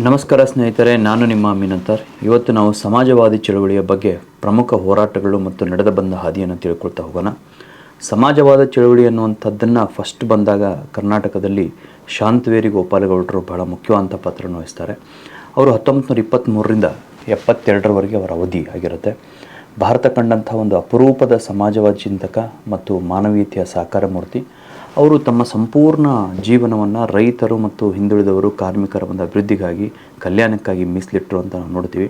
ನಮಸ್ಕಾರ ಸ್ನೇಹಿತರೆ, ನಾನು ನಿಮ್ಮ ಮಿನಂತರ್. ಇವತ್ತು ನಾವು ಸಮಾಜವಾದಿ ಚಳವಳಿಯ ಬಗ್ಗೆ ಪ್ರಮುಖ ಹೋರಾಟಗಳು ಮತ್ತು ನಡೆದ ಬಂದ ಹಾದಿಯನ್ನು ತಿಳ್ಕೊಳ್ತಾ ಹೋಗೋಣ. ಸಮಾಜವಾದ ಚಳವಳಿ ಅನ್ನುವಂಥದ್ದನ್ನು ಫಸ್ಟ್ ಬಂದಾಗ ಕರ್ನಾಟಕದಲ್ಲಿ ಶಾಂತವೇರಿ ಗೋಪಾಲಗೌಡರು ಬಹಳ ಮುಖ್ಯವಾದಂಥ ಪಾತ್ರವನ್ನು ವಹಿಸ್ತಾರೆ. ಅವರು 1923ರಿಂದ 72ರವರೆಗೆ ಅವರ ಅವಧಿ ಆಗಿರುತ್ತೆ. ಭಾರತ ಕಂಡಂಥ ಒಂದು ಅಪರೂಪದ ಸಮಾಜವಾದಿ ಚಿಂತಕ ಮತ್ತು ಮಾನವೀಯತೆಯ ಸಾಕಾರ ಮೂರ್ತಿ. ಅವರು ತಮ್ಮ ಸಂಪೂರ್ಣ ಜೀವನವನ್ನು ರೈತರು ಮತ್ತು ಹಿಂದುಳಿದವರು, ಕಾರ್ಮಿಕರ ಒಂದು ಅಭಿವೃದ್ಧಿಗಾಗಿ, ಕಲ್ಯಾಣಕ್ಕಾಗಿ ಮೀಸಲಿಟ್ಟರು ಅಂತ ನಾವು ನೋಡ್ತೀವಿ.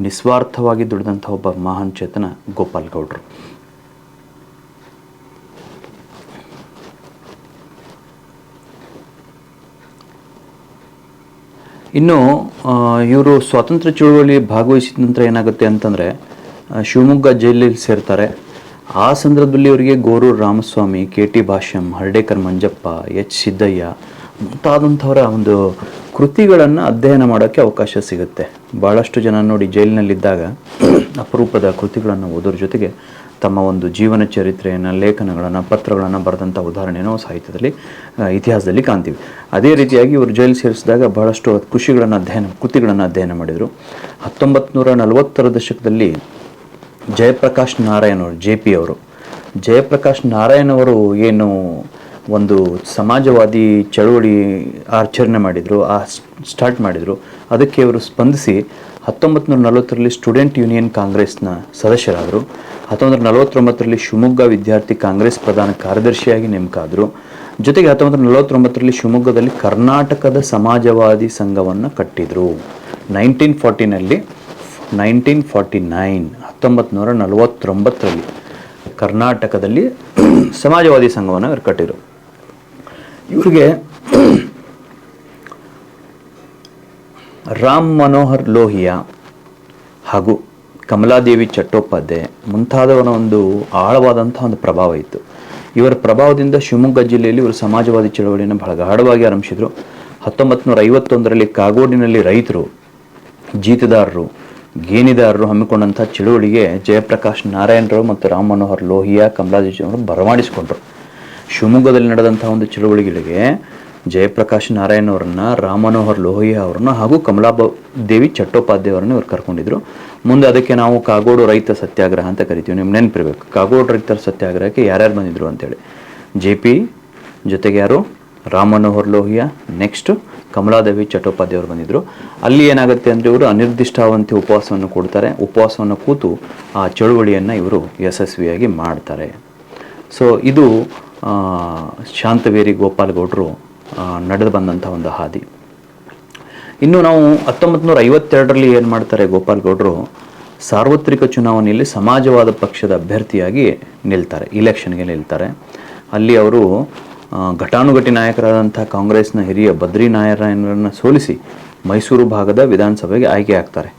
ನಿಸ್ವಾರ್ಥವಾಗಿ ದುಡಿದಂಥ ಒಬ್ಬ ಮಹಾನ್ ಚೇತನ ಗೋಪಾಲಗೌಡರು. ಇನ್ನು ಇವರು ಸ್ವಾತಂತ್ರ್ಯ ಚಳುವಳಿ ಭಾಗವಹಿಸಿದ ನಂತರ ಏನಾಗುತ್ತೆ ಅಂತಂದರೆ ಶಿವಮೊಗ್ಗ ಜೈಲಲ್ಲಿ ಸೇರ್ತಾರೆ. ಆ ಸಂದರ್ಭದಲ್ಲಿ ಅವರಿಗೆ ಗೋರೂರು ರಾಮಸ್ವಾಮಿ, ಕೆ.ಟಿ. ಭಾಷ್ಯಂ, ಹರ್ಡೇಕರ್ ಮಂಜಪ್ಪ, ಎಚ್ ಸಿದ್ದಯ್ಯ ಮುಂತಾದಂಥವರ ಒಂದು ಕೃತಿಗಳನ್ನು ಅಧ್ಯಯನ ಮಾಡೋಕ್ಕೆ ಅವಕಾಶ ಸಿಗುತ್ತೆ. ಭಾಳಷ್ಟು ಜನ ನೋಡಿ ಜೈಲಿನಲ್ಲಿದ್ದಾಗ ಅಪರೂಪದ ಕೃತಿಗಳನ್ನು ಓದೋದ್ರ ಜೊತೆಗೆ ತಮ್ಮ ಒಂದು ಜೀವನ ಚರಿತ್ರೆಯನ್ನು, ಲೇಖನಗಳನ್ನು, ಪತ್ರಗಳನ್ನು ಬರೆದಂಥ ಉದಾಹರಣೆಯನ್ನು ಸಾಹಿತ್ಯದಲ್ಲಿ, ಇತಿಹಾಸದಲ್ಲಿ ಕಾಣ್ತೀವಿ. ಅದೇ ರೀತಿಯಾಗಿ ಇವರು ಜೈಲು ಸೇರಿಸಿದಾಗ ಬಹಳಷ್ಟು ಕೃತಿಗಳನ್ನು ಅಧ್ಯಯನ ಮಾಡಿದರು. 1940ರ ದಶಕದಲ್ಲಿ ಜಯಪ್ರಕಾಶ್ ನಾರಾಯಣ್ ಅವರು, JP ಅವರು, ಜಯಪ್ರಕಾಶ್ ನಾರಾಯಣ್ ಅವರು ಏನು ಒಂದು ಸಮಾಜವಾದಿ ಚಳುವಳಿ ಆಚರಣೆ ಮಾಡಿದರು, ಸ್ಟಾರ್ಟ್ ಮಾಡಿದರು. ಅದಕ್ಕೆ ಇವರು ಸ್ಪಂದಿಸಿ 1940ರಲ್ಲಿ ಸ್ಟೂಡೆಂಟ್ ಯೂನಿಯನ್ ಕಾಂಗ್ರೆಸ್ನ ಸದಸ್ಯರಾದರು. 1949ರಲ್ಲಿ ಶಿವಮೊಗ್ಗ ವಿದ್ಯಾರ್ಥಿ ಕಾಂಗ್ರೆಸ್ ಪ್ರಧಾನ ಕಾರ್ಯದರ್ಶಿಯಾಗಿ ನೇಮಕ ಆದರು. ಜೊತೆಗೆ 1949ರಲ್ಲಿ ಶಿವಮೊಗ್ಗದಲ್ಲಿ ಕರ್ನಾಟಕದ ಸಮಾಜವಾದಿ ಸಂಘವನ್ನು ಕಟ್ಟಿದರು. 1949ರಲ್ಲಿ ಕರ್ನಾಟಕದಲ್ಲಿ ಸಮಾಜವಾದಿ ಸಂಘವನ್ನು ಇವರು ಕಟ್ಟಿದರು. ಇವರಿಗೆ ರಾಮ್ ಮನೋಹರ್ ಲೋಹಿಯಾ ಹಾಗೂ ಕಮಲಾದೇವಿ ಚಟ್ಟೋಪಾಧ್ಯಾಯ ಮುಂತಾದವರ ಒಂದು ಆಳವಾದಂಥ ಒಂದು ಪ್ರಭಾವ ಇತ್ತು. ಇವರ ಪ್ರಭಾವದಿಂದ ಶಿವಮೊಗ್ಗ ಜಿಲ್ಲೆಯಲ್ಲಿ ಇವರು ಸಮಾಜವಾದಿ ಚಳವಳಿಯನ್ನು ಬಹಳ ಗಾಢವಾಗಿ ಆರಂಭಿಸಿದರು. 1951ರಲ್ಲಿ ಕಾಗೋಡಿನಲ್ಲಿ ರೈತರು, ಜೀತದಾರರು, ಗೇಣಿದಾರರು ಹಮ್ಮಿಕೊಂಡಂಥ ಚಳುವಳಿಗೆ ಜಯಪ್ರಕಾಶ್ ನಾರಾಯಣರಾವ್ ಮತ್ತು ರಾಮ್ ಮನೋಹರ್ ಲೋಹಿಯಾ, ಕಮಲಾದೇವಿ ಅವರು ಬರಮಾಡಿಸಿಕೊಂಡರು. ಶಿವಮೊಗ್ಗದಲ್ಲಿ ನಡೆದಂಥ ಒಂದು ಚಳುವಳಿಗಳಿಗೆ ಜಯಪ್ರಕಾಶ್ ನಾರಾಯಣ್ ಅವರನ್ನು, ರಾಮ್ ಮನೋಹರ್ ಲೋಹಿಯಾ ಅವರನ್ನು ಹಾಗೂ ಕಮಲಾದೇವಿ ಚಟ್ಟೋಪಾಧ್ಯಾಯ ಅವರನ್ನು ಇವರು ಕರ್ಕೊಂಡಿದ್ರು. ಮುಂದೆ ಅದಕ್ಕೆ ನಾವು ಕಾಗೋಡು ರೈತ ಸತ್ಯಾಗ್ರಹ ಅಂತ ಕರಿತೀವಿ. ನಿಮ್ಗೆ ನೆನಪಿರಬೇಕು, ಕಾಗೋಡು ರೈತರ ಸತ್ಯಾಗ್ರಹಕ್ಕೆ ಯಾರ್ಯಾರು ಬಂದಿದ್ರು ಅಂತೇಳಿ. JP ಜೊತೆಗೆ ಯಾರು, ರಾಮ್ ಮನೋಹರ್ ಲೋಹಿಯಾ, ನೆಕ್ಸ್ಟ್ ಕಮಲಾದೇವಿ ಚಟ್ಟೋಪಾಧ್ಯಾಯ ಅವರು ಬಂದಿದ್ದರು. ಅಲ್ಲಿ ಏನಾಗುತ್ತೆ ಅಂದರೆ ಇವರು ಅನಿರ್ದಿಷ್ಟಾವಧಿ ಉಪವಾಸವನ್ನು ಕೊಡ್ತಾರೆ. ಉಪವಾಸವನ್ನು ಕೂತು ಆ ಚಳುವಳಿಯನ್ನು ಇವರು ಯಶಸ್ವಿಯಾಗಿ ಮಾಡ್ತಾರೆ. ಸೊ ಇದು ಶಾಂತವೇರಿ ಗೋಪಾಲಗೌಡರು ನಡೆದು ಬಂದಂಥ ಒಂದು ಹಾದಿ. ಇನ್ನು ನಾವು 1952ರಲ್ಲಿ ಏನು ಮಾಡ್ತಾರೆ, ಗೋಪಾಲಗೌಡರು ಸಾರ್ವತ್ರಿಕ ಚುನಾವಣೆಯಲ್ಲಿ ಸಮಾಜವಾದ ಪಕ್ಷದ ಅಭ್ಯರ್ಥಿಯಾಗಿ ನಿಲ್ತಾರೆ, ಇಲೆಕ್ಷನ್ಗೆ ನಿಲ್ತಾರೆ. ಅಲ್ಲಿ ಅವರು ಘಟಾನುಘಟಿ ನಾಯಕರಾದಂಥ ಕಾಂಗ್ರೆಸ್ನ ಹಿರಿಯ ಬದ್ರಿ ನಾರಾಯಣರನ್ನು ಸೋಲಿಸಿ ಮೈಸೂರು ಭಾಗದ ವಿಧಾನಸಭೆಗೆ ಆಯ್ಕೆ ಆಗ್ತಾರೆ.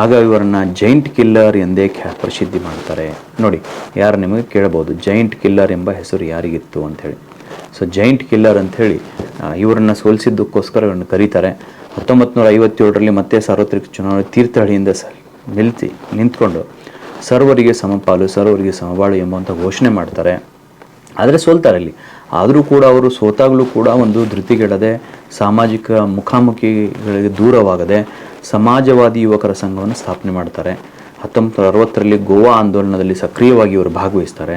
ಆಗ ಇವರನ್ನು ಜೈಂಟ್ ಕಿಲ್ಲರ್ ಎಂದೇ ಪ್ರಸಿದ್ಧಿ ಮಾಡ್ತಾರೆ. ನೋಡಿ, ಯಾರು ನಿಮಗೆ ಕೇಳಬಹುದು, ಜೈಂಟ್ ಕಿಲ್ಲರ್ ಎಂಬ ಹೆಸರು ಯಾರಿಗಿತ್ತು ಅಂಥೇಳಿ. ಸೊ ಜೈಂಟ್ ಕಿಲ್ಲರ್ ಅಂಥೇಳಿ ಇವರನ್ನು ಸೋಲಿಸಿದ್ದಕ್ಕೋಸ್ಕರ ಇವರನ್ನು ಕರೀತಾರೆ. 1957ರಲ್ಲಿ ಮತ್ತೆ ಸಾರ್ವತ್ರಿಕ ಚುನಾವಣೆ ತೀರ್ಥಹಳ್ಳಿಯಿಂದ ನಿಂತ್ಕೊಂಡು ಸರ್ವರಿಗೆ ಸಮಪಾಲು, ಸರ್ವರಿಗೆ ಸಮಬಾಳು ಎಂಬಂಥ ಘೋಷಣೆ ಮಾಡ್ತಾರೆ. ಆದರೆ ಸೋಲ್ತಾರೆ ಅಲ್ಲಿ. ಆದರೂ ಕೂಡ ಅವರು ಸೋತಾಗಲೂ ಕೂಡ ಒಂದು ಧೃತಿಗೆಡದೆ, ಸಾಮಾಜಿಕ ಮುಖಾಮುಖಿಗಳಿಗೆ ದೂರವಾಗದೆ ಸಮಾಜವಾದಿ ಯುವಕರ ಸಂಘವನ್ನು ಸ್ಥಾಪನೆ ಮಾಡ್ತಾರೆ. 1960ರಲ್ಲಿ ಗೋವಾ ಆಂದೋಲನದಲ್ಲಿ ಸಕ್ರಿಯವಾಗಿ ಇವರು ಭಾಗವಹಿಸ್ತಾರೆ.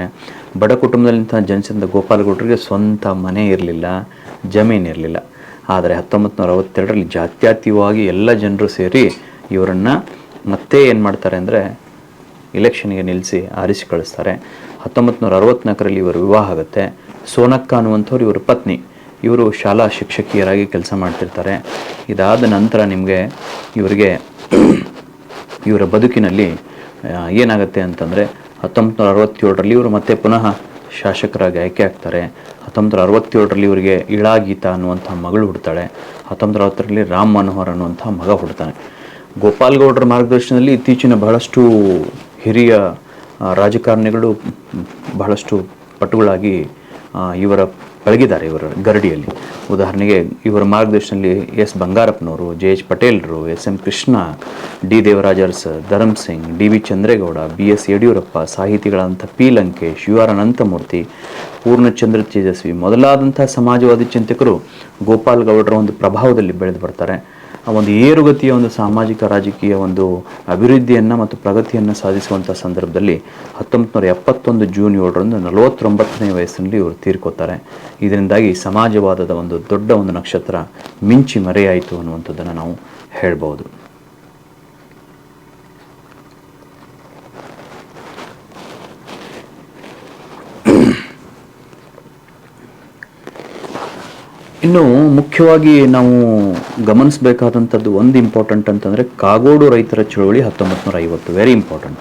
ಬಡ ಕುಟುಂಬದಲ್ಲಿಂಥ ಜನಸಂದ ಗೋಪಾಲಗೌಡರಿಗೆ ಸ್ವಂತ ಮನೆ ಇರಲಿಲ್ಲ, ಜಮೀನಿರಲಿಲ್ಲ. ಆದರೆ 1962ರಲ್ಲಿ ಜಾತ್ಯತೀತವಾಗಿ ಎಲ್ಲ ಜನರು ಸೇರಿ ಇವರನ್ನು ಮತ್ತೆ ಏನು ಮಾಡ್ತಾರೆ ಅಂದರೆ ಇಲೆಕ್ಷನ್ಗೆ ನಿಲ್ಲಿಸಿ ಆರಿಸಿ ಕಳಿಸ್ತಾರೆ. 1964ರಲ್ಲಿ ಇವರು ವಿವಾಹ ಆಗುತ್ತೆ. ಸೋನಕ್ಕ ಅನ್ನುವಂಥವ್ರು ಇವರ ಪತ್ನಿ. ಇವರು ಶಾಲಾ ಶಿಕ್ಷಕಿಯರಾಗಿ ಕೆಲಸ ಮಾಡ್ತಿರ್ತಾರೆ. ಇದಾದ ನಂತರ ನಿಮಗೆ ಇವರ ಬದುಕಿನಲ್ಲಿ ಏನಾಗುತ್ತೆ ಅಂತಂದರೆ 1967ರಲ್ಲಿ ಇವರು ಮತ್ತೆ ಪುನಃ ಶಾಸಕರಾಗಿ ಆಯ್ಕೆ ಆಗ್ತಾರೆ. 1967ರಲ್ಲಿ ಇವರಿಗೆ ಇಳಾಗೀತಾ ಅನ್ನುವಂಥ ಮಗಳು ಹುಡ್ತಾಳೆ. 1960ರಲ್ಲಿ ರಾಮ್ ಮನೋಹರ್ ಅನ್ನುವಂಥ ಮಗ ಹುಡ್ತಾನೆ. ಗೋಪಾಲಗೌಡರ ಮಾರ್ಗದರ್ಶನದಲ್ಲಿ ಇತ್ತೀಚಿನ ಬಹಳಷ್ಟು ಹಿರಿಯ ರಾಜಕಾರಣಿಗಳು ಬಹಳಷ್ಟು ಪಟುಗಳಾಗಿ ಇವರ ಪಳಗಿದ್ದಾರೆ ಇವರ ಗರಡಿಯಲ್ಲಿ. ಉದಾಹರಣೆಗೆ ಇವರ ಮಾರ್ಗದರ್ಶನದಲ್ಲಿ ಎಸ್ ಬಂಗಾರಪ್ಪನವರು, JH ಪಟೇಲ್ರು, SM Krishna, D Devaraj Urs, Dharam Singh, DV Chandregowda, BS Yediyurappa, ಸಾಹಿತಿಗಳಾದಂಥ P ಲಂಕೇಶ್, UR ಅನಂತಮೂರ್ತಿ, ಪೂರ್ಣಚಂದ್ರ ತೇಜಸ್ವಿ ಮೊದಲಾದಂಥ ಸಮಾಜವಾದಿ ಚಿಂತಕರು ಗೋಪಾಲಗೌಡರ ಒಂದು ಪ್ರಭಾವದಲ್ಲಿ ಬೆಳೆದು ಬರ್ತಾರೆ. ಒಂದು ಏರುಗತಿಯ ಒಂದು ಸಾಮಾಜಿಕ ರಾಜಕೀಯ ಒಂದು ಅಭಿವೃದ್ಧಿಯನ್ನು ಮತ್ತು ಪ್ರಗತಿಯನ್ನು ಸಾಧಿಸುವಂಥ ಸಂದರ್ಭದಲ್ಲಿ 1971 ಜೂನ್ 7ರಂದು 49ನೇ ವಯಸ್ಸಿನಲ್ಲಿ ಇವರು ತೀರ್ಕೋತಾರೆ. ಇದರಿಂದಾಗಿ ಸಮಾಜವಾದದ ಒಂದು ದೊಡ್ಡ ಒಂದು ನಕ್ಷತ್ರ ಮಿಂಚಿ ಮರೆಯಾಯಿತು ಅನ್ನುವಂಥದ್ದನ್ನು ನಾವು ಹೇಳ್ಬೋದು. ಇನ್ನು ಮುಖ್ಯವಾಗಿ ನಾವು ಗಮನಿಸಬೇಕಾದಂಥದ್ದು ಒಂದು ಇಂಪಾರ್ಟೆಂಟ್ ಅಂತಂದರೆ ಕಾಗೋಡು ರೈತರ ಚಳವಳಿ 1950, ವೆರಿ ಇಂಪಾರ್ಟೆಂಟ್.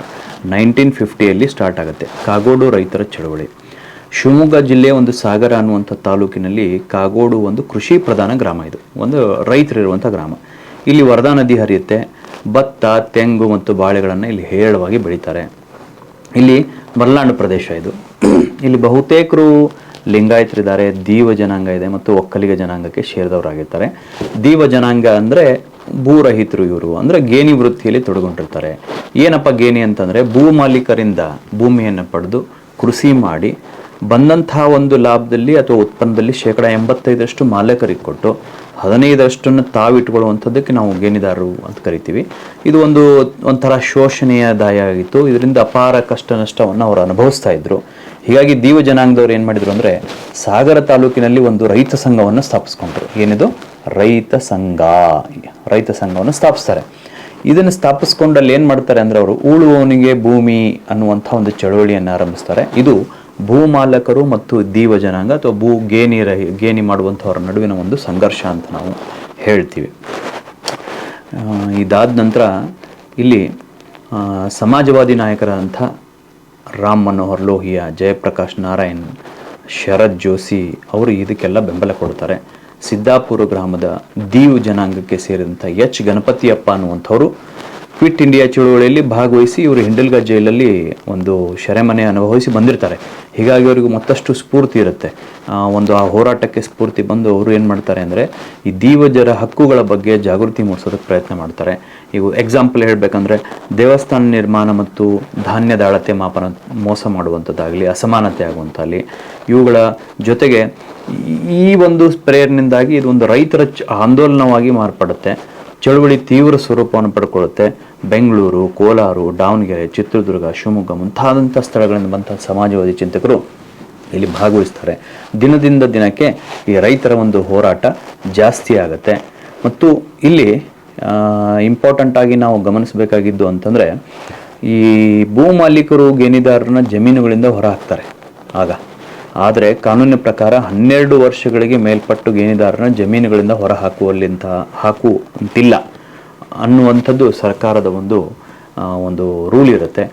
1950ಯಲ್ಲಿ ಸ್ಟಾರ್ಟ್ ಆಗುತ್ತೆ ಕಾಗೋಡು ರೈತರ ಚಳವಳಿ. ಶಿವಮೊಗ್ಗ ಜಿಲ್ಲೆಯ ಒಂದು ಸಾಗರ ಅನ್ನುವಂಥ ತಾಲೂಕಿನಲ್ಲಿ ಕಾಗೋಡು ಒಂದು ಕೃಷಿ ಪ್ರಧಾನ ಗ್ರಾಮ. ಇದು ಒಂದು ರೈತರಿರುವಂಥ ಗ್ರಾಮ. ಇಲ್ಲಿ ವರದಾ ನದಿ ಹರಿಯುತ್ತೆ. ಭತ್ತ, ತೆಂಗು ಮತ್ತು ಬಾಳೆಗಳನ್ನು ಇಲ್ಲಿ ಹೇರಳವಾಗಿ ಬೆಳೀತಾರೆ. ಇಲ್ಲಿ ಮಲೆನಾಡು ಪ್ರದೇಶ ಇದು. ಇಲ್ಲಿ ಬಹುತೇಕರು ಲಿಂಗಾಯತರಿದ್ದಾರೆ, ದೀವ ಜನಾಂಗ ಇದೆ ಮತ್ತು ಒಕ್ಕಲಿಗ ಜನಾಂಗಕ್ಕೆ ಸೇರಿದವರಾಗಿರ್ತಾರೆ. ದೀವ ಜನಾಂಗ ಅಂದರೆ ಭೂರಹಿತರು. ಇವರು ಅಂದರೆ ಗೇಣಿ ವೃತ್ತಿಯಲ್ಲಿ ತೊಡಗೊಂಡಿರ್ತಾರೆ. ಏನಪ್ಪ ಗೇಣಿ ಅಂತಂದರೆ ಭೂ ಮಾಲೀಕರಿಂದ ಭೂಮಿಯನ್ನು ಪಡೆದು ಕೃಷಿ ಮಾಡಿ ಬಂದಂಥ ಒಂದು ಲಾಭದಲ್ಲಿ ಅಥವಾ ಉತ್ಪನ್ನದಲ್ಲಿ 85% ಮಾಲೀಕರಿಗೆ ಕೊಟ್ಟು 15% ತಾವಿಟ್ಕೊಳ್ಳುವಂಥದ್ದಕ್ಕೆ ನಾವು ಗೇಣಿದಾರರು ಅಂತ ಕರಿತೀವಿ. ಇದು ಒಂಥರ ಶೋಷಣೀಯದಾಯ ಆಗಿತ್ತು. ಇದರಿಂದ ಅಪಾರ ಕಷ್ಟ ನಷ್ಟವನ್ನು ಅವರು ಅನುಭವಿಸ್ತಾ ಇದ್ರು. ಹೀಗಾಗಿ ದೀವ ಜನಾಂಗದವ್ರು ಏನು ಮಾಡಿದ್ರು ಅಂದರೆ ಸಾಗರ ತಾಲೂಕಿನಲ್ಲಿ ಒಂದು ರೈತ ಸಂಘವನ್ನು ಸ್ಥಾಪಿಸ್ಕೊಂಡ್ರು. ಏನಿದು ರೈತ ಸಂಘವನ್ನು ಸ್ಥಾಪಿಸ್ತಾರೆ. ಇದನ್ನು ಸ್ಥಾಪಿಸ್ಕೊಂಡಲ್ಲಿ ಏನು ಮಾಡ್ತಾರೆ ಅಂದರೆ ಅವರು ಉಳುವವನಿಗೆ ಭೂಮಿ ಅನ್ನುವಂಥ ಒಂದು ಚಳವಳಿಯನ್ನು ಆರಂಭಿಸ್ತಾರೆ. ಇದು ಭೂಮಾಲಕರು ಮತ್ತು ದೀವ ಜನಾಂಗ ಅಥವಾ ಗೇಣಿ ಮಾಡುವಂಥವ್ರ ನಡುವಿನ ಒಂದು ಸಂಘರ್ಷ ಅಂತ ನಾವು ಹೇಳ್ತೀವಿ. ಇದಾದ ನಂತರ ಇಲ್ಲಿ ಸಮಾಜವಾದಿ ನಾಯಕರಾದಂಥ ರಾಮ್ ಮನೋಹರ್ ಲೋಹಿಯಾ, ಜಯಪ್ರಕಾಶ್ ನಾರಾಯಣ್, ಶರತ್ ಜೋಶಿ ಅವರು ಇದಕ್ಕೆಲ್ಲ ಬೆಂಬಲ ಕೊಡ್ತಾರೆ. ಸಿದ್ದಾಪುರ ಗ್ರಾಮದ ದೀವ್ ಜನಾಂಗಕ್ಕೆ ಸೇರಿದಂಥ ಎಚ್ ಗಣಪತಿಯಪ್ಪ ಅನ್ನುವಂಥವ್ರು ಕ್ವಿಟ್ ಇಂಡಿಯಾ ಚಳುವಳಿಯಲ್ಲಿ ಭಾಗವಹಿಸಿ ಇವರು ಹಿಂಡಲ್ಗಾ ಜೈಲಲ್ಲಿ ಒಂದು ಸೆರೆಮನೆ ಅನುಭವಿಸಿ ಬಂದಿರ್ತಾರೆ. ಹೀಗಾಗಿ ಅವರಿಗೂ ಮತ್ತಷ್ಟು ಸ್ಫೂರ್ತಿ ಇರುತ್ತೆ. ಆ ಹೋರಾಟಕ್ಕೆ ಸ್ಫೂರ್ತಿ ಬಂದು ಅವರು ಏನು ಮಾಡ್ತಾರೆ ಅಂದರೆ ಈ ದೀವಜರ ಹಕ್ಕುಗಳ ಬಗ್ಗೆ ಜಾಗೃತಿ ಮೂಡಿಸೋದಕ್ಕೆ ಪ್ರಯತ್ನ ಮಾಡ್ತಾರೆ. ಇವು ಎಕ್ಸಾಂಪಲ್ ಹೇಳಬೇಕಂದ್ರೆ ದೇವಸ್ಥಾನ ನಿರ್ಮಾಣ ಮತ್ತು ಧಾನ್ಯದ ಅಳತೆ ಮಾಪನ ಮೋಸ ಮಾಡುವಂಥದ್ದಾಗಲಿ, ಅಸಮಾನತೆ ಆಗುವಂಥಲ್ಲಿ ಇವುಗಳ ಜೊತೆಗೆ ಈ ಒಂದು ಪ್ರೇರಣೆಯಿಂದಾಗಿ ಇದು ಒಂದು ರೈತರ ಆಂದೋಲನವಾಗಿ ಮಾರ್ಪಡುತ್ತೆ. ಚಳುವಳಿ ತೀವ್ರ ಸ್ವರೂಪವನ್ನು ಪಡ್ಕೊಳ್ಳುತ್ತೆ. ಬೆಂಗಳೂರು, ಕೋಲಾರ, ದಾವಣಗೆರೆ, ಚಿತ್ರದುರ್ಗ, ಶಿವಮೊಗ್ಗ ಮುಂತಾದಂಥ ಸ್ಥಳಗಳಿಂದ ಬಂಥ ಸಮಾಜವಾದಿ ಚಿಂತಕರು ಇಲ್ಲಿ ಭಾಗವಹಿಸ್ತಾರೆ. ದಿನದಿಂದ ದಿನಕ್ಕೆ ಈ ರೈತರ ಒಂದು ಹೋರಾಟ ಜಾಸ್ತಿ ಆಗುತ್ತೆ. ಮತ್ತು ಇಲ್ಲಿ ಇಂಪಾರ್ಟೆಂಟ್ ಆಗಿ ನಾವು ಗಮನಿಸಬೇಕಾಗಿದ್ದು ಅಂತಂದರೆ ಈ ಭೂ ಮಾಲೀಕರು ಗೇಣಿದಾರರನ್ನ ಜಮೀನುಗಳಿಂದ ಹೊರ ಹಾಕ್ತಾರೆ ಆದರೆ ಕಾನೂನಿನ ಪ್ರಕಾರ 12 ವರ್ಷಗಳಿಗೆ ಮೇಲ್ಪಟ್ಟು ಗೇಣಿದಾರರನ್ನ ಜಮೀನುಗಳಿಂದ ಹೊರ ಹಾಕುವಂತಿಲ್ಲ ಅನ್ನುವಂಥದ್ದು ಸರ್ಕಾರದ ಒಂದು ರೂಲ್ ಇರುತ್ತೆ.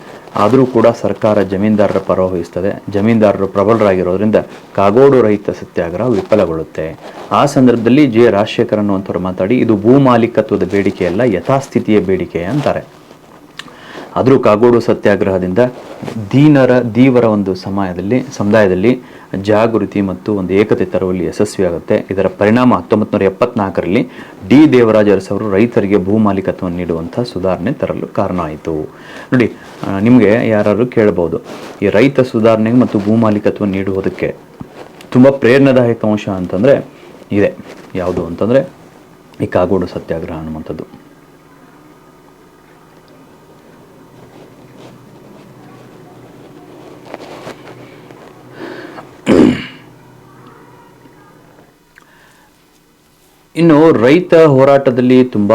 ಆದರೂ ಕೂಡ ಸರ್ಕಾರ ಜಮೀನ್ದಾರರ ಪರ ವಹಿಸ್ತದೆ. ಜಮೀನ್ದಾರರು ಪ್ರಬಲರಾಗಿರೋದ್ರಿಂದ ಕಾಗೋಡು ರೈತ ಸತ್ಯಾಗ್ರಹ ವಿಫಲಗೊಳ್ಳುತ್ತೆ. ಆ ಸಂದರ್ಭದಲ್ಲಿ ಜೆ ರಾಜಶೇಖರ್ ಅನ್ನುವಂಥವ್ರು ಮಾತಾಡಿ ಇದು ಭೂ ಮಾಲೀಕತ್ವದ ಬೇಡಿಕೆಯಲ್ಲ, ಯಥಾಸ್ಥಿತಿಯ ಬೇಡಿಕೆ ಅಂತಾರೆ. ಆದರೂ ಕಾಗೋಡು ಸತ್ಯಾಗ್ರಹದಿಂದ ದೀವರ ಒಂದು ಸಮುದಾಯದಲ್ಲಿ ಜಾಗೃತಿ ಮತ್ತು ಒಂದು ಏಕತೆ ತರುವಲ್ಲಿ ಯಶಸ್ವಿಯಾಗುತ್ತೆ. ಇದರ ಪರಿಣಾಮ 1974ರಲ್ಲಿ ಡಿ ದೇವರಾಜ ಅರಸು ಅವರು ರೈತರಿಗೆ ಭೂ ಮಾಲೀಕತ್ವವನ್ನು ನೀಡುವಂಥ ಸುಧಾರಣೆ ತರಲು ಕಾರಣ ಆಯಿತು. ನೋಡಿ, ನಿಮಗೆ ಯಾರು ಕೇಳಬಹುದು ಈ ರೈತ ಸುಧಾರಣೆಗೆ ಮತ್ತು ಭೂ ಮಾಲೀಕತ್ವ ನೀಡುವುದಕ್ಕೆ ತುಂಬ ಪ್ರೇರಣಾದಾಯಕ ಅಂಶ ಅಂತಂದರೆ ಇದೆ. ಯಾವುದು ಅಂತಂದರೆ ಈ ಕಾಗೋಡು ಸತ್ಯಾಗ್ರಹ ಅನ್ನುವಂಥದ್ದು. ಇನ್ನು ರೈತ ಹೋರಾಟದಲ್ಲಿ ತುಂಬ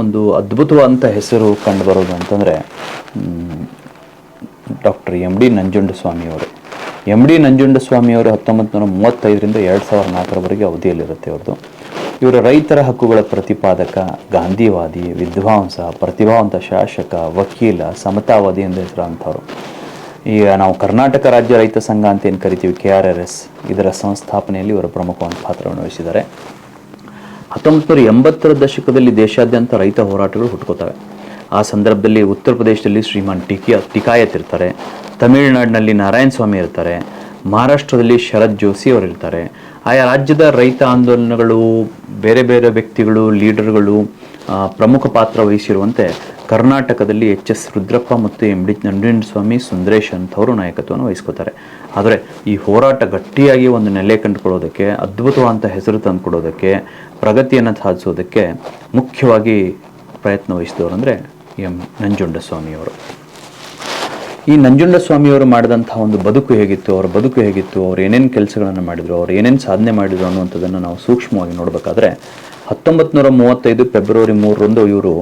ಒಂದು ಅದ್ಭುತವಾದಂಥ ಹೆಸರು ಕಂಡು ಬರೋದು ಅಂತಂದರೆ ಡಾಕ್ಟರ್ ಎಂ ಡಿ ನಂಜುಂಡಸ್ವಾಮಿಯವರು. ಎಂ ಡಿ ನಂಜುಂಡಸ್ವಾಮಿಯವರು 1935ರಿಂದ 2004ರವರೆಗೆ ಅವಧಿಯಲ್ಲಿರುತ್ತೆ ಅವ್ರದ್ದು. ಇವರ ರೈತರ ಹಕ್ಕುಗಳ ಪ್ರತಿಪಾದಕ, ಗಾಂಧಿವಾದಿ, ವಿದ್ವಾಂಸ, ಪ್ರತಿಭಾವಂತ ಶಾಸಕ, ವಕೀಲ, ಸಮತಾವಾದಿ ಎಂದು ಹೆಸರಾದಂಥವ್ರು. ಈಗ ನಾವು ಕರ್ನಾಟಕ ರಾಜ್ಯ ರೈತ ಸಂಘ ಅಂತ ಏನು ಕರಿತೀವಿ, KRRS, ಇದರ ಸಂಸ್ಥಾಪನೆಯಲ್ಲಿ ಇವರ ಪ್ರಮುಖವಾದ ಪಾತ್ರವನ್ನು ವಹಿಸಿದ್ದಾರೆ. 1980ರ ದಶಕದಲ್ಲಿ ದೇಶಾದ್ಯಂತ ರೈತ ಹೋರಾಟಗಳು ಹುಟ್ಟುಕೋತವೆ. ಆ ಸಂದರ್ಭದಲ್ಲಿ ಉತ್ತರ ಪ್ರದೇಶದಲ್ಲಿ ಶ್ರೀಮಾನ್ ಟಿಕಾಯತ್ ಇರ್ತಾರೆ, ತಮಿಳುನಾಡಿನಲ್ಲಿ ನಾರಾಯಣ ಸ್ವಾಮಿ ಇರ್ತಾರೆ, ಮಹಾರಾಷ್ಟ್ರದಲ್ಲಿ ಶರತ್ ಜೋಶಿ ಅವರು ಇರ್ತಾರೆ. ಆಯಾ ರಾಜ್ಯದ ರೈತ ಆಂದೋಲನಗಳು, ಬೇರೆ ಬೇರೆ ವ್ಯಕ್ತಿಗಳು, ಲೀಡರ್ಗಳು ಪ್ರಮುಖ ಪಾತ್ರ ವಹಿಸಿರುವಂತೆ ಕರ್ನಾಟಕದಲ್ಲಿ HS ರುದ್ರಪ್ಪ ಮತ್ತು MD ನಂಜುಂಡಸ್ವಾಮಿ ಸುಂದರೇಶ್ ಅಂಥವರು ನಾಯಕತ್ವವನ್ನು ವಹಿಸ್ಕೋತಾರೆ. ಆದರೆ ಈ ಹೋರಾಟ ಗಟ್ಟಿಯಾಗಿ ಒಂದು ನೆಲೆ ಕಂಡುಕೊಳ್ಳೋದಕ್ಕೆ, ಅದ್ಭುತವಾದಂಥ ಹೆಸರು ತಂದುಕೊಡೋದಕ್ಕೆ, ಪ್ರಗತಿಯನ್ನು ಸಾಧಿಸೋದಕ್ಕೆ ಮುಖ್ಯವಾಗಿ ಪ್ರಯತ್ನ ವಹಿಸಿದವರು ಅಂದರೆ ನಂಜುಂಡಸ್ವಾಮಿಯವರು. ಈ ನಂಜುಂಡಸ್ವಾಮಿಯವರು ಮಾಡಿದಂತಹ ಒಂದು ಬದುಕು ಹೇಗಿತ್ತು, ಅವರ ಬದುಕು ಹೇಗಿತ್ತು, ಅವ್ರು ಏನೇನು ಕೆಲಸಗಳನ್ನು ಮಾಡಿದರು, ಅವ್ರು ಏನೇನು ಸಾಧನೆ ಮಾಡಿದರು ಅನ್ನುವಂಥದ್ದನ್ನು ನಾವು ಸೂಕ್ಷ್ಮವಾಗಿ ನೋಡಬೇಕಾದ್ರೆ 1935 ಫೆಬ್ರವರಿ 3ರಂದು ಇವರು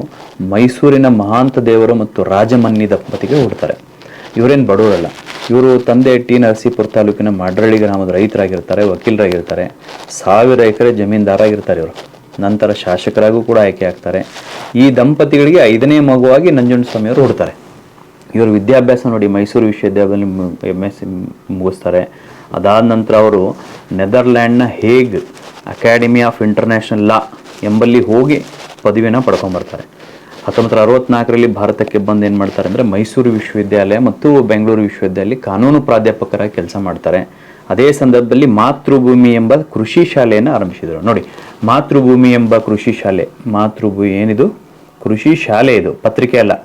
ಮೈಸೂರಿನ ಮಹಾಂತ ದೇವರು ಮತ್ತು ರಾಜಮನ್ನಿ ದಂಪತಿಗೆ ಹುಡ್ತಾರೆ. ಇವರೇನು ಬಡವರಲ್ಲ. ಇವರು ತಂದೆ ಟಿ ನರಸೀಪುರ ತಾಲೂಕಿನ ಮಾಡ್ರಳ್ಳಿ ಗ್ರಾಮದ ರೈತರಾಗಿರ್ತಾರೆ, ವಕೀಲರಾಗಿರ್ತಾರೆ, 1000 ಎಕರೆ ಜಮೀನ್ದಾರಾಗಿರ್ತಾರೆ. ಇವರು ನಂತರ ಶಾಸಕರಾಗೂ ಕೂಡ ಆಯ್ಕೆ ಆಗ್ತಾರೆ. ಈ ದಂಪತಿಗಳಿಗೆ 5ನೇ ಮಗುವಾಗಿ ನಂಜುಂಡಸ್ವಾಮಿಯವರು ಹುಡ್ತಾರೆ. ಇವರು ವಿದ್ಯಾಭ್ಯಾಸ ನೋಡಿ ಮೈಸೂರು ವಿಶ್ವವಿದ್ಯಾಲಯದಲ್ಲಿ MS ಮುಗಿಸ್ತಾರೆ. ಅದಾದ ನಂತರ ಅವರು ನೆದರ್ಲ್ಯಾಂಡ್ನ ಹೇಗ್ ಅಕಾಡೆಮಿ ಆಫ್ ಇಂಟರ್ನ್ಯಾಷನಲ್ ಲಾ ಎಂಬಲ್ಲಿ ಹೋಗಿ ಪದವಿಯನ್ನು ಪಡ್ಕೊಂಬರ್ತಾರೆ. 1964ರಲ್ಲಿ ಭಾರತಕ್ಕೆ ಬಂದು ಏನು ಮಾಡ್ತಾರೆ ಅಂದರೆ ಮೈಸೂರು ವಿಶ್ವವಿದ್ಯಾಲಯ ಮತ್ತು ಬೆಂಗಳೂರು ವಿಶ್ವವಿದ್ಯಾಲಯ ಕಾನೂನು ಪ್ರಾಧ್ಯಾಪಕರಾಗಿ ಕೆಲಸ ಮಾಡ್ತಾರೆ. ಅದೇ ಸಂದರ್ಭದಲ್ಲಿ ಮಾತೃಭೂಮಿ ಎಂಬ ಕೃಷಿ ಶಾಲೆಯನ್ನು ಆರಂಭಿಸಿದರು. ನೋಡಿ, ಮಾತೃಭೂಮಿ ಎಂಬ ಕೃಷಿ ಶಾಲೆ, ಮಾತೃಭೂಮಿ ಏನಿದು ಕೃಷಿ ಶಾಲೆ, ಇದು ಪತ್ರಿಕೆ ಅಲ್ಲ.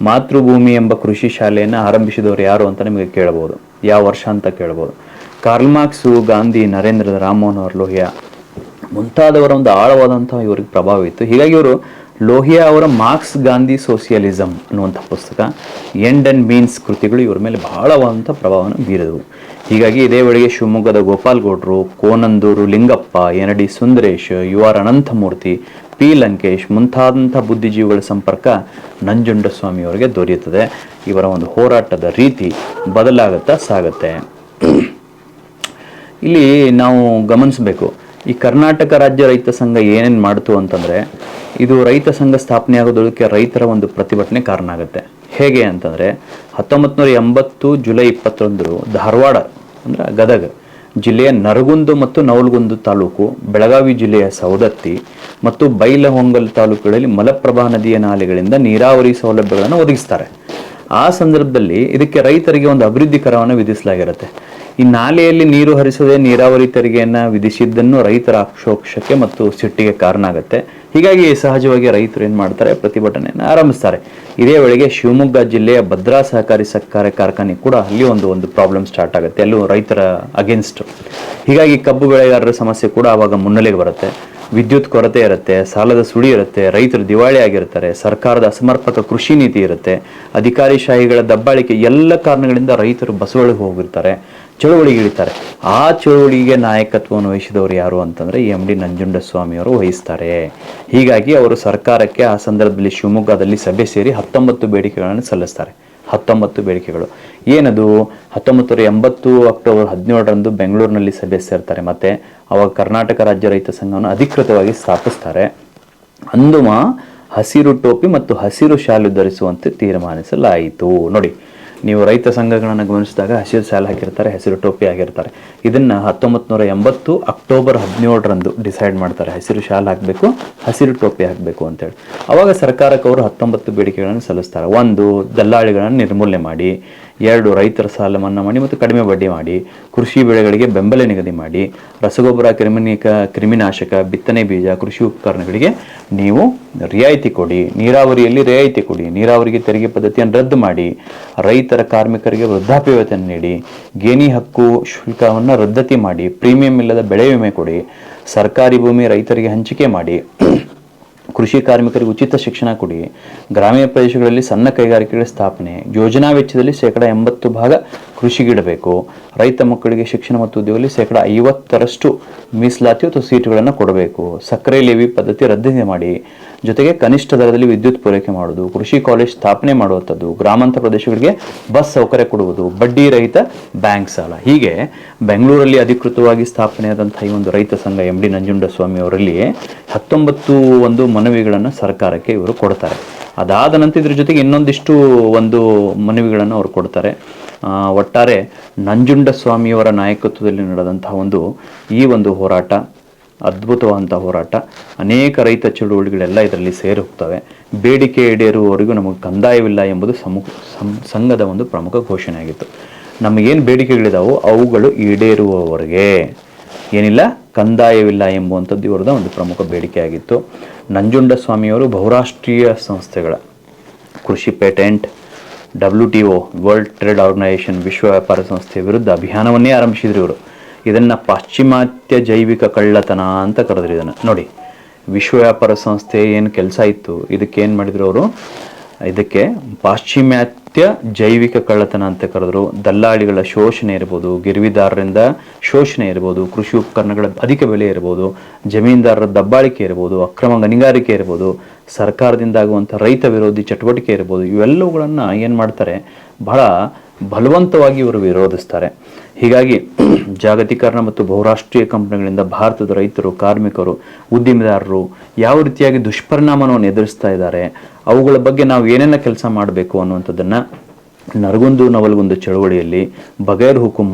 ಮಾತೃಭೂಮಿ ಎಂಬ ಕೃಷಿ ಶಾಲೆಯನ್ನು ಆರಂಭಿಸಿದವರು ಯಾರು ಅಂತ ನಿಮಗೆ ಕೇಳಬಹುದು. ಯಾವ ವರ್ಷ ಅಂತ ಕೇಳಬಹುದು. ಕಾರ್ಲ್ ಮಾರ್ಕ್ಸು, ಗಾಂಧಿ, ನರೇಂದ್ರ, ರಾಮಮೋಹನ್ ಲೋಹಿಯಾ ಮುಂತಾದವರ ಒಂದು ಆಳವಾದಂತಹ ಇವರಿಗೆ ಪ್ರಭಾವ ಇತ್ತು. ಹೀಗಾಗಿ ಇವರು ಲೋಹಿಯಾ ಅವರ ಮಾರ್ಕ್ಸ್ ಗಾಂಧಿ ಸೋಷಿಯಲಿಸಮ್ ಅನ್ನುವಂಥ ಪುಸ್ತಕ, ಎಂಡ್ ಅಂಡ್ ಮೀನ್ಸ್ ಕೃತಿಗಳು ಇವರ ಮೇಲೆ ಬಹಳವಾದಂಥ ಪ್ರಭಾವವನ್ನು ಬೀರಿದವು. ಹೀಗಾಗಿ ಇದೇ ವೇಳೆಗೆ ಶಿವಮೊಗ್ಗದ ಗೋಪಾಲ್ ಗೌಡ್ರು, ಕೋನಂದೂರು Lingappa, ND Sundaresh, UR Ananthamurthy, P Lankesh ಮುಂತಾದಂಥ ಬುದ್ಧಿಜೀವಿಗಳ ಸಂಪರ್ಕ ನಂಜುಂಡಸ್ವಾಮಿಯವರಿಗೆ ದೊರೆಯುತ್ತದೆ. ಇವರ ಒಂದು ಹೋರಾಟದ ರೀತಿ ಬದಲಾಗುತ್ತಾ ಸಾಗುತ್ತೆ. ಇಲ್ಲಿ ನಾವು ಗಮನಿಸಬೇಕು, ಈ ಕರ್ನಾಟಕ ರಾಜ್ಯ ರೈತ ಸಂಘ ಏನೇನು ಮಾಡ್ತು ಅಂತಂದರೆ, ಇದು ರೈತ ಸಂಘ ಸ್ಥಾಪನೆ ಆಗೋದಕ್ಕೆ ರೈತರ ಒಂದು ಪ್ರತಿಭಟನೆ ಕಾರಣ ಆಗುತ್ತೆ. ಹೇಗೆ ಅಂತಂದರೆ 1980 ಜುಲೈ 21 ಧಾರವಾಡ ಅಂದರೆ ಗದಗ ಜಿಲ್ಲೆಯ ನರಗುಂದ ಮತ್ತು ನವಲಗುಂದ ತಾಲೂಕು, ಬೆಳಗಾವಿ ಜಿಲ್ಲೆಯ ಸವದತ್ತಿ ಮತ್ತು ಬೈಲಹೊಂಗಲ್ ತಾಲೂಕುಗಳಲ್ಲಿ ಮಲಪ್ರಭಾ ನದಿಯ ನಾಲೆಗಳಿಂದ ನೀರಾವರಿ ಸೌಲಭ್ಯಗಳನ್ನು ಒದಗಿಸ್ತಾರೆ. ಆ ಸಂದರ್ಭದಲ್ಲಿ ಇದಕ್ಕೆ ರೈತರಿಗೆ ಒಂದು ಅಭಿವೃದ್ಧಿ ಕರವನ್ನು ವಿಧಿಸಲಾಗಿರುತ್ತೆ. ಈ ನಾಲೆಯಲ್ಲಿ ನೀರು ಹರಿಸದೆ ನೀರಾವರಿ ತೆರಿಗೆಯನ್ನು ವಿಧಿಸಿದ್ದನ್ನು ರೈತರ ಆಕ್ಷೋಕ್ಷಕ್ಕೆ ಮತ್ತು ಸಿಟ್ಟಿಗೆ ಕಾರಣ ಆಗುತ್ತೆ. ಹೀಗಾಗಿ ಸಹಜವಾಗಿ ರೈತರು ಏನು ಮಾಡ್ತಾರೆ, ಪ್ರತಿಭಟನೆಯನ್ನು ಆರಂಭಿಸ್ತಾರೆ. ಇದೇ ವೇಳೆಗೆ ಶಿವಮೊಗ್ಗ ಜಿಲ್ಲೆಯ ಭದ್ರಾ ಸಹಕಾರಿ ಸಕ್ಕರೆ ಕಾರ್ಖಾನೆ ಕೂಡ ಅಲ್ಲಿ ಒಂದು ಪ್ರಾಬ್ಲಮ್ ಸ್ಟಾರ್ಟ್ ಆಗುತ್ತೆ, ಅಲ್ಲೂ ರೈತರ ಅಗೇನ್ಸ್ಟ್. ಹೀಗಾಗಿ ಕಬ್ಬು ಬೆಳೆಗಾರರ ಸಮಸ್ಯೆ ಕೂಡ ಆವಾಗ ಮುನ್ನೆಲೆಗೆ ಬರುತ್ತೆ. ವಿದ್ಯುತ್ ಕೊರತೆ ಇರುತ್ತೆ, ಸಾಲದ ಸುಳಿ ಇರುತ್ತೆ, ರೈತರು ದಿವಾಳಿ ಆಗಿರ್ತಾರೆ, ಸರ್ಕಾರದ ಅಸಮರ್ಪಕ ಕೃಷಿ ನೀತಿ ಇರುತ್ತೆ, ಅಧಿಕಾರಿಶಾಹಿಗಳ ದಬ್ಬಾಳಿಕೆ, ಎಲ್ಲ ಕಾರಣಗಳಿಂದ ರೈತರು ಬಸವಳಿಗೆ ಹೋಗಿರ್ತಾರೆ, ಚಳುವಳಿಗೆ ಇಳಿತಾರೆ. ಆ ಚಳುವಳಿಗೆ ನಾಯಕತ್ವವನ್ನು ವಹಿಸಿದವರು ಯಾರು ಅಂತಂದರೆ MD ನಂಜುಂಡಸ್ವಾಮಿಯವರು ವಹಿಸ್ತಾರೆ. ಹೀಗಾಗಿ ಅವರು ಸರ್ಕಾರಕ್ಕೆ ಆ ಸಂದರ್ಭದಲ್ಲಿ ಶಿವಮೊಗ್ಗದಲ್ಲಿ ಸಭೆ ಸೇರಿ 19 ಬೇಡಿಕೆಗಳನ್ನು ಸಲ್ಲಿಸ್ತಾರೆ. 19 ಬೇಡಿಕೆಗಳು ಏನದು? 1980 ಅಕ್ಟೋಬರ್ 17ರಂದು ಬೆಂಗಳೂರಿನಲ್ಲಿ ಸಭೆ ಸೇರ್ತಾರೆ. ಮತ್ತೆ ಅವಾಗ ಕರ್ನಾಟಕ ರಾಜ್ಯ ರೈತ ಸಂಘವನ್ನು ಅಧಿಕೃತವಾಗಿ ಸ್ಥಾಪಿಸ್ತಾರೆ. ಅಂದು ಹಸಿರು ಟೋಪಿ ಮತ್ತು ಹಸಿರು ಶಾಲು ಧರಿಸುವಂತೆ ತೀರ್ಮಾನಿಸಲಾಯಿತು. ನೋಡಿ, ನೀವು ರೈತ ಸಂಘಗಳನ್ನು ಗಮನಿಸಿದಾಗ ಹಸಿರು ಶಾಲು ಹಾಕಿರ್ತಾರೆ, ಹಸಿರು ಟೋಪಿ ಆಗಿರ್ತಾರೆ. ಇದನ್ನು 1980 ಅಕ್ಟೋಬರ್ 17ರಂದು ಡಿಸೈಡ್ ಮಾಡ್ತಾರೆ, ಹಸಿರು ಶಾಲು ಹಾಕಬೇಕು, ಹಸಿರು ಟೋಪಿ ಹಾಕಬೇಕು ಅಂತೇಳಿ. ಅವಾಗ ಸರ್ಕಾರಕ್ಕೆ ಅವರು 19 ಬೇಡಿಕೆಗಳನ್ನು ಸಲ್ಲಿಸ್ತಾರೆ. 1, ದಲ್ಲಾಳಿಗಳನ್ನು ನಿರ್ಮೂಲನೆ ಮಾಡಿ. 2, ರೈತರ ಸಾಲ ಮನ್ನಾ ಮಾಡಿ ಮತ್ತು ಕಡಿಮೆ ಬಡ್ಡಿ ಮಾಡಿ. ಕೃಷಿ ಬೆಳೆಗಳಿಗೆ ಬೆಂಬಲ ನಿಗದಿ ಮಾಡಿ. ರಸಗೊಬ್ಬರ, ಕ್ರಿಮಿನಾಶಕ, ಬಿತ್ತನೆ ಬೀಜ, ಕೃಷಿ ಉಪಕರಣಗಳಿಗೆ ನೀವು ರಿಯಾಯಿತಿ ಕೊಡಿ. ನೀರಾವರಿಯಲ್ಲಿ ರಿಯಾಯಿತಿ ಕೊಡಿ. ನೀರಾವರಿಗೆ ತೆರಿಗೆ ಪದ್ಧತಿಯನ್ನು ರದ್ದು ಮಾಡಿ. ರೈತರ ಕಾರ್ಮಿಕರಿಗೆ ವೃದ್ಧಾಪ್ಯ ವೇತನ ನೀಡಿ. ಗೇಣಿ ಹಕ್ಕು ಶುಲ್ಕವನ್ನು ರದ್ದತಿ ಮಾಡಿ. ಪ್ರೀಮಿಯಂ ಇಲ್ಲದ ಬೆಳೆ ವಿಮೆ ಕೊಡಿ. ಸರ್ಕಾರಿ ಭೂಮಿ ರೈತರಿಗೆ ಹಂಚಿಕೆ ಮಾಡಿ. ಕೃಷಿ ಕಾರ್ಮಿಕರಿಗೆ ಉಚಿತ ಶಿಕ್ಷಣ ಕೊಡಿ. ಗ್ರಾಮೀಣ ಪ್ರದೇಶಗಳಲ್ಲಿ ಸಣ್ಣ ಕೈಗಾರಿಕೆಗಳ ಸ್ಥಾಪನೆ. ಯೋಜನಾ ವೆಚ್ಚದಲ್ಲಿ 80% ಕೃಷಿಗಿಡಬೇಕು. ರೈತ ಮಕ್ಕಳಿಗೆ ಶಿಕ್ಷಣ ಮತ್ತು ಉದ್ಯೋಗದಲ್ಲಿ 50% ಮೀಸಲಾತಿ ಅಥವಾ ಸೀಟುಗಳನ್ನು ಕೊಡಬೇಕು. ಸಕ್ಕರೆ ಲೇವಿ ಪದ್ಧತಿ ರದ್ದು ಮಾಡಿ. ಜೊತೆಗೆ ಕನಿಷ್ಠ ದರದಲ್ಲಿ ವಿದ್ಯುತ್ ಪೂರೈಕೆ ಮಾಡುವುದು. ಕೃಷಿ ಕಾಲೇಜ್ ಸ್ಥಾಪನೆ ಮಾಡುವಂಥದ್ದು. ಗ್ರಾಮಾಂತರ ಪ್ರದೇಶಗಳಿಗೆ ಬಸ್ ಸೌಕರ್ಯ ಕೊಡುವುದು. ಬಡ್ಡಿ ರಹಿತ ಬ್ಯಾಂಕ್ ಸಾಲ. ಹೀಗೆ ಬೆಂಗಳೂರಲ್ಲಿ ಅಧಿಕೃತವಾಗಿ ಸ್ಥಾಪನೆಯಾದಂತಹ ಈ ಒಂದು ರೈತ ಸಂಘ MD ನಂಜುಂಡಸ್ವಾಮಿ ಅವರಲ್ಲಿ 19 ಮನವಿಗಳನ್ನು ಸರ್ಕಾರಕ್ಕೆ ಇವರು ಕೊಡ್ತಾರೆ. ಅದಾದ ನಂತರ ಇದ್ರ ಜೊತೆಗೆ ಇನ್ನೊಂದಿಷ್ಟು ಮನವಿಗಳನ್ನು ಅವರು ಕೊಡ್ತಾರೆ. ಒಟ್ಟಾರೆ ನಂಜುಂಡಸ್ವಾಮಿಯವರ ನಾಯಕತ್ವದಲ್ಲಿ ನಡೆದಂತಹ ಈ ಹೋರಾಟ ಅದ್ಭುತವಾದಂಥ ಹೋರಾಟ. ಅನೇಕ ರೈತ ಚಳುವಳಿಗಳೆಲ್ಲ ಇದರಲ್ಲಿ ಸೇರಿ ಹೋಗ್ತವೆ. ಬೇಡಿಕೆ ಈಡೇರುವವರೆಗೂ ನಮಗೆ ಕಂದಾಯವಿಲ್ಲ ಎಂಬುದು ಸಂಘದ ಪ್ರಮುಖ ಘೋಷಣೆ ಆಗಿತ್ತು. ನಮಗೇನು ಬೇಡಿಕೆಗಳಿದಾವೋ ಅವುಗಳು ಈಡೇರುವವರೆಗೆ ಏನಿಲ್ಲ, ಕಂದಾಯವಿಲ್ಲ ಎಂಬುವಂಥದ್ದು ಇವರದ ಪ್ರಮುಖ ಬೇಡಿಕೆ ಆಗಿತ್ತು. ನಂಜುಂಡಸ್ವಾಮಿಯವರು ಬಹುರಾಷ್ಟ್ರೀಯ ಸಂಸ್ಥೆಗಳ ಕೃಷಿ patent, WTO world trade organisation ವಿಶ್ವ ವ್ಯಾಪಾರ ಸಂಸ್ಥೆ ವಿರುದ್ಧ ಅಭಿಯಾನವನ್ನೇ ಆರಂಭಿಸಿದ್ರು ಇವರು. ಇದನ್ನು ಪಾಶ್ಚಿಮಾತ್ಯ ಜೈವಿಕ ಕಳ್ಳತನ ಅಂತ ಕರೆದ್ರು ಇದನ್ನು. ನೋಡಿ, ವಿಶ್ವ ವ್ಯಾಪಾರ ಸಂಸ್ಥೆ ಏನು ಕೆಲಸ ಇತ್ತು, ಇದಕ್ಕೆ ಏನು ಮಾಡಿದ್ರು ಅವರು, ಇದಕ್ಕೆ ಪಾಶ್ಚಿಮಾತ್ಯ ಜೈವಿಕ ಕಳ್ಳತನ ಅಂತ ಕರೆದ್ರು. ದಲ್ಲಾಳಿಗಳ ಶೋಷಣೆ ಇರ್ಬೋದು, ಗಿರ್ವಿದಾರರಿಂದ ಶೋಷಣೆ ಇರ್ಬೋದು, ಕೃಷಿ ಉಪಕರಣಗಳ ಅಧಿಕ ಬೆಲೆ ಇರ್ಬೋದು, ಜಮೀನ್ದಾರರ ದಬ್ಬಾಳಿಕೆ ಇರ್ಬೋದು, ಅಕ್ರಮ ಗಣಿಗಾರಿಕೆ ಇರ್ಬೋದು, ಸರ್ಕಾರದಿಂದ ಆಗುವಂಥ ರೈತ ವಿರೋಧಿ ಚಟುವಟಿಕೆ ಇರ್ಬೋದು, ಇವೆಲ್ಲವುಗಳನ್ನು ಏನು ಮಾಡ್ತಾರೆ, ಬಹಳ ಬಲವಂತವಾಗಿ ಇವರು ವಿರೋಧಿಸ್ತಾರೆ. ಹೀಗಾಗಿ ಜಾಗತೀಕರಣ ಮತ್ತು ಬಹುರಾಷ್ಟ್ರೀಯ ಕಂಪನಿಗಳಿಂದ ಭಾರತದ ರೈತರು, ಕಾರ್ಮಿಕರು, ಉದ್ದಿಮೆದಾರರು ಯಾವ ರೀತಿಯಾಗಿ ದುಷ್ಪರಿಣಾಮವನ್ನು ಎದುರಿಸ್ತಾ ಇದ್ದಾರೆ, ಅವುಗಳ ಬಗ್ಗೆ ನಾವು ಏನೆಲ್ಲ ಕೆಲಸ ಮಾಡಬೇಕು ಅನ್ನುವಂಥದ್ದನ್ನು ನರಗುಂದು ನವಲಗುಂದು ಚಳುವಳಿಯಲ್ಲಿ, ಬಗೈರ್ ಹುಕುಂ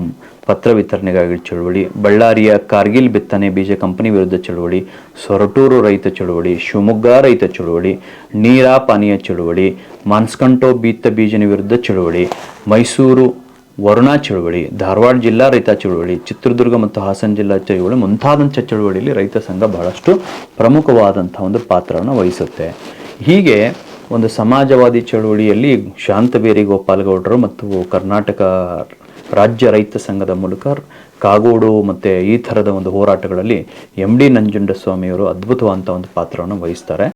ಪತ್ರ ವಿತರಣೆಗಾಗಿ ಚಳುವಳಿ, ಬಳ್ಳಾರಿಯ ಕಾರ್ಗಿಲ್ ಬಿತ್ತನೆ ಬೀಜ ಕಂಪನಿ ವಿರುದ್ಧ ಚಳುವಳಿ, ಸೊರಟೂರು ರೈತ ಚಳುವಳಿ, ಶಿವಮೊಗ್ಗ ರೈತ ಚಳುವಳಿ, ನೀರಾ ಪಾನೀಯ ಚಳುವಳಿ, ಮಾನ್ಸ್ಕಂಟೋ ಬೀತ ಬೀಜನ ವಿರುದ್ಧ ಚಳುವಳಿ, ಮೈಸೂರು ವರುಣಾ ಚಳುವಳಿ, ಧಾರವಾಡ ಜಿಲ್ಲಾ ರೈತ ಚಳುವಳಿ, ಚಿತ್ರದುರ್ಗ ಮತ್ತು ಹಾಸನ ಜಿಲ್ಲಾ ಚಳುವಳಿ ಮುಂತಾದಂಥ ಚಳುವಳಿಯಲ್ಲಿ ರೈತ ಸಂಘ ಬಹಳಷ್ಟು ಪ್ರಮುಖವಾದಂಥ ಒಂದು ಪಾತ್ರವನ್ನು ವಹಿಸುತ್ತೆ. ಹೀಗೆ ಒಂದು ಸಮಾಜವಾದಿ ಚಳುವಳಿಯಲ್ಲಿ ಶಾಂತವೇರಿ ಗೋಪಾಲಗೌಡರು ಮತ್ತು ಕರ್ನಾಟಕ ರಾಜ್ಯ ರೈತ ಸಂಘದ ಮೂಲಕ ಕಾಗೋಡು ಮತ್ತು ಈ ಥರದ ಒಂದು ಹೋರಾಟಗಳಲ್ಲಿ MD ನಂಜುಂಡಸ್ವಾಮಿಯವರು ಅದ್ಭುತವಾದಂಥ ಒಂದು ಪಾತ್ರವನ್ನು ವಹಿಸ್ತಾರೆ.